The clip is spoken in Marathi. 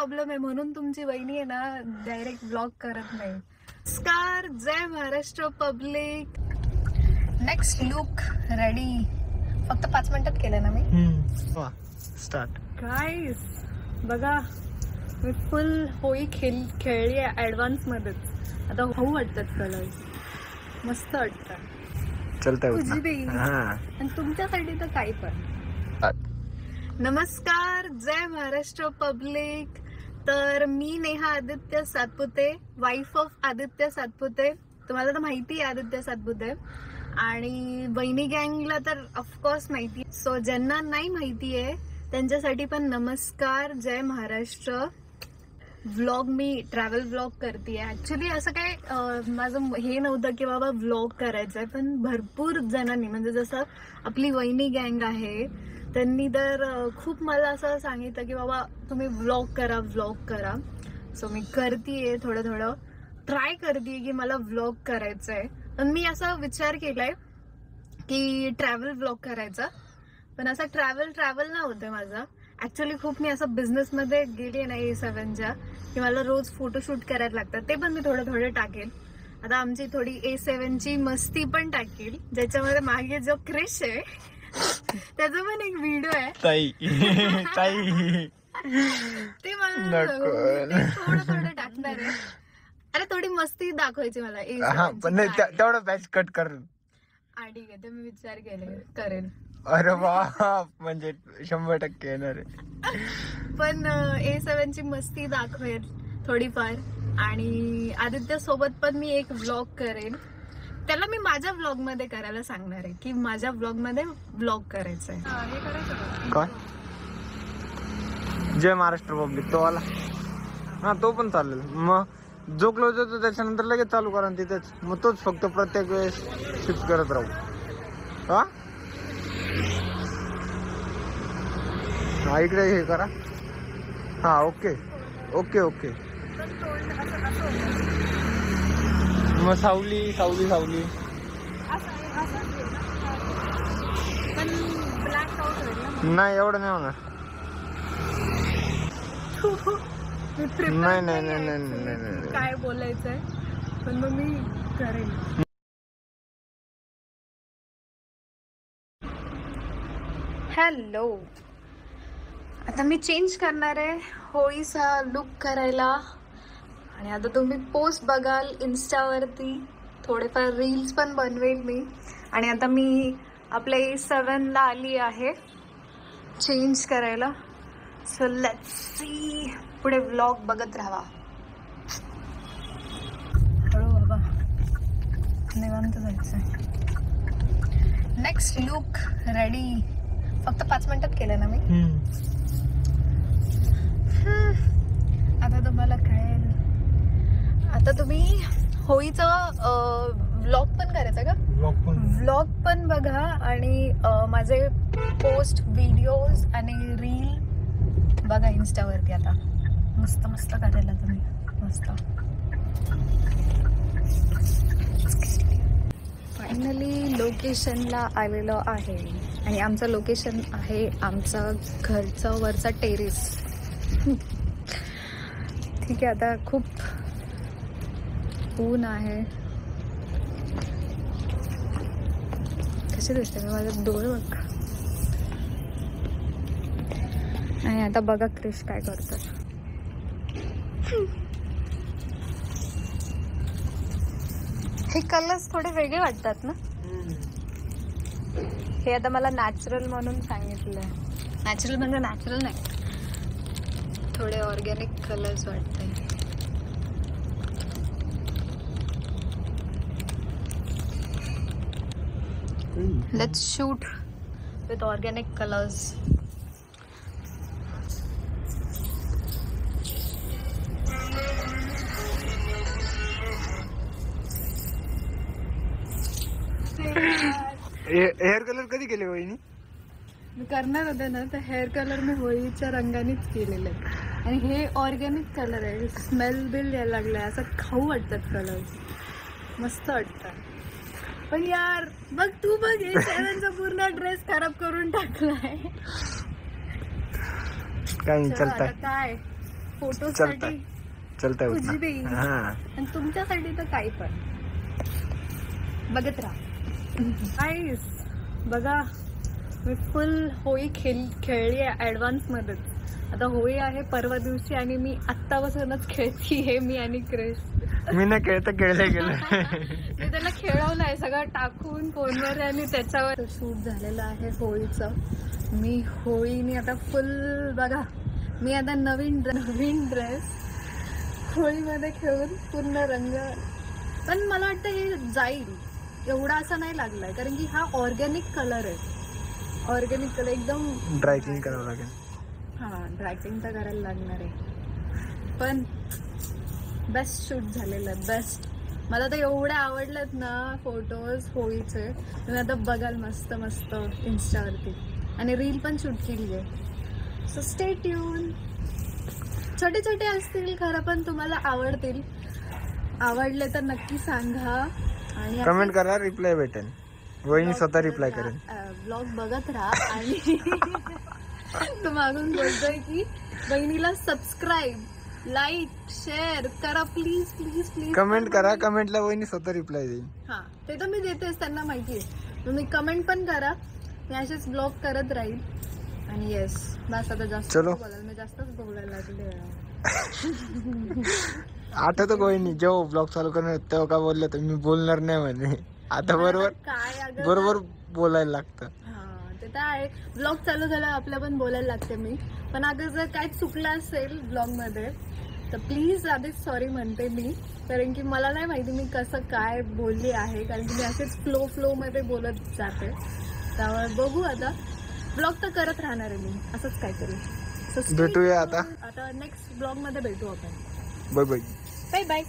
प्रॉब्लेम आहे म्हणून तुमची वहिनी आहे ना डायरेक्ट ब्लॉग करत नाही. नमस्कार, जय Maharashtra public. Next look ready. फक्त 5 मिनिटात केलं ना मी. स्टार्ट. गाईस बघा, मी फुल होळी खेळली आहे ऍडव्हान्स मध्येच. आता होऊ वाटतात कलर, मस्त वाटतं. चलता तुझी देई आणि तुमच्यासाठी तर काही पण. नमस्कार, जय महाराष्ट्र पब्लिक. तर मी नेहा आदित्य सातपुते, वाईफ ऑफ आदित्य सातपुते. तुम्हाला तर माहिती आहे आदित्य सातपुते, आणि वहिनी गँगला तर ऑफकोर्स माहिती. सो ज्यांना नाही माहिती आहे त्यांच्यासाठी पण नमस्कार, जय महाराष्ट्र. व्लॉग मी ट्रॅव्हल व्लॉग करते. ऍक्च्युली असं काय माझं हे नव्हतं की बाबा व्लॉग करायचं आहे, पण भरपूर जणांनी म्हणजे जसं आपली वहिनी गँग आहे त्यांनी तर खूप मला असं सांगितलं की बाबा तुम्ही व्लॉग करा. सो मी करतेय, थोडं ट्राय करतेय की मला व्लॉग करायचं आहे. पण मी असा विचार केलाय की ट्रॅव्हल व्लॉग करायचा, पण असा ट्रॅव्हल नाही होतंय माझा. ऍक्च्युली खूप मी असं बिझनेसमध्ये गेली ना A7च्या, की मला रोज फोटोशूट करायला लागतात. ते पण मी थोडं टाकेल. आता आमची थोडी A7ची मस्ती पण टाकेल, ज्याच्यामध्ये मागे जो क्रिश आहे त्याचा पण एक व्हिडिओ आहे. ते मला थोडं टाकणार आहे. अरे थोडी मस्ती दाखवायची मला A7ची. तेवढा बॅच कट कर. ठीक आहे, ते मी विचार करेन. अरे वा, म्हणजे 100% येणार आहे. पण A7ची मस्ती दाखवेल थोडीफार, आणि आदित्य सोबत पण मी एक व्लॉग करेन. त्याला मी माझ्या व्लॉग मध्ये करायला सांगणार आहे की माझ्या व्लॉग मध्ये व्लॉग करायचंय. हे करायचं काय? जय महाराष्ट्र पब्लिक तो आला हा, तो पण चालेल. मग जो क्लोज होतो त्याच्यानंतर लगेच चालू करा तिथेच. मग तोच फक्त प्रत्येक वेळेस शिफ्ट करत राहू. हा इकडे हे करा. हा ओके. मग सावली. नाही एवढं नाही होणार. नाही. काय बोलायचंय, पण मग मी करेन. हॅलो, आता मी चेंज करणार आहे होळीचा लुक करायला, आणि आता तुम्ही पोस्ट बघाल इन्स्टावरती. थोडेफार रील्स पण बनवेल मी. आणि आता मी आपल्या A7ला आली आहे चेंज करायला. So let's see. पुढे व्लॉग बघत राहा. हळू बाबा, निवांत जायचंय. Next look ready. फक्त 5 मिनिटात केलं ना मी. आता तुम्हाला कळेल. आता तुम्ही होळीचं व्लॉग पण करायचं का? व्लॉग पण बघा, आणि माझे पोस्ट व्हिडिओज आणि रील बघा इन्स्टावरती. आता मस्त करायला तुम्ही मस्त. फायनली लोकेशनला आलेलो आहे, आणि आमचं लोकेशन आहे आमचं घरचं वरचा टेरेस. ठीक आहे, आता खूप ऊन आहे. कसे दिसते मी, माझं डोळे बघ. आणि आता बघा क्रिश काय करतात. हे कलर्स थोडे वेगळे वाटतात ना. हे आता मला नॅचरल म्हणून सांगितलंय. नॅचरल म्हणजे नॅचरल नाही, थोडे ऑर्गॅनिक कलर्स वाटते. Let's shoot with organic colours. Hair colour कधी केले वहिनी? मी करणार होते ना, तर हेअर कलर मी होळीच्या रंगानेच केलेले आहे. आणि हे ऑर्गॅनिक कलर आहे. स्मेल बिल यायला लागलाय, असं खाऊ वाटतात कलर, मस्त वाटतात. पण यार बघ तू बघ, A7चा पूर्ण ड्रेस खराब करून टाकलाय. काय काय फोटोसाठी चलता कुछ उठना भी. हा. आणि तुमच्यासाठी तर काही पण बघत राहा. गाईस बघा, मी फुल होळी खेळली आहे ऍडव्हान्स मध्येच. आता होळी आहे परवा दिवशी आणि मी आत्तापासूनच खेळती हे मी आणि क्रिस. मी ना खेळता खेळले गेलं. मी त्याला खेळवलंय सगळं टाकून फोनवर आणि त्याच्यावर शूट झालेलं आहे होळीचं. मी होळीने आता फुल बघा, मी आता नवीन ड्रेस होळीमध्ये खेळून पूर्ण रंग. पण मला वाटतं हे जाईल एवढा असा नाही लागलाय, कारण की हा ऑर्गॅनिक कलर आहे. ऑर्गॅनिक कलर एकदम ड्रायक्लिंग करावं लागेल. हा ड्रायक्लिंग तर करायला लागणार आहे. पण बेस्ट शूट झालेलं आहे, बेस्ट. मला तर एवढे आवडलेत ना फोटोज होळीचे. तुम्ही आता बघाल मस्त मस्त इन्स्टावरती. आणि रील पण शूट केली आहे. So stay tune. छोटे छोटे असतील खरं पण तुम्हाला आवडतील. आवडले तर नक्की सांगा आणि कमेंट करा, रिप्लाय भेटेल. वहिनी स्वतः रिप्लाय करेन. ब्लॉग बघत राहा. आणि तो मागून बोलतोय की बहिणीला सबस्क्राईब, लाईक, शेअर करा प्लीज प्लीज प्लीज. कमेंट करा, कमेंटला वहिनी स्वतः रिप्लाय देईल. हा ते तर मी देतेच, त्यांना माहिती आहे. तुम्ही कमेंट पण करा, मी असेच ब्लॉग करत राहील. आणि येस बस आता जास्त बोलायला, मी जास्तच बोलायला लागले. आठवतं का वहिनी जेव्हा ब्लॉग चालू करणार तेव्हा का बोललं तर मी बोलणार नाही म्हणे. आता काय बरोबर बोलायला लागतं. हा ते तर आहे. ब्लॉग चालू झाला आपल्या पण बोलायला लागते मी. पण अगर जर काय चुकलं असेल ब्लॉग मध्ये तर प्लीज आधीच सॉरी म्हणते मी, कारण की मला नाही माहिती मी कसं काय बोलली आहे, कारण की मी असेच फ्लो मध्ये बोलत जाते. त्यामुळे बघू आता. ब्लॉग तर करत राहणार आहे मी असंच काहीतरी. So stay भेटूया tuned. आता. आता नेक्स्ट ब्लॉग मध्ये भेटू आपण. Bye bye. Bye bye.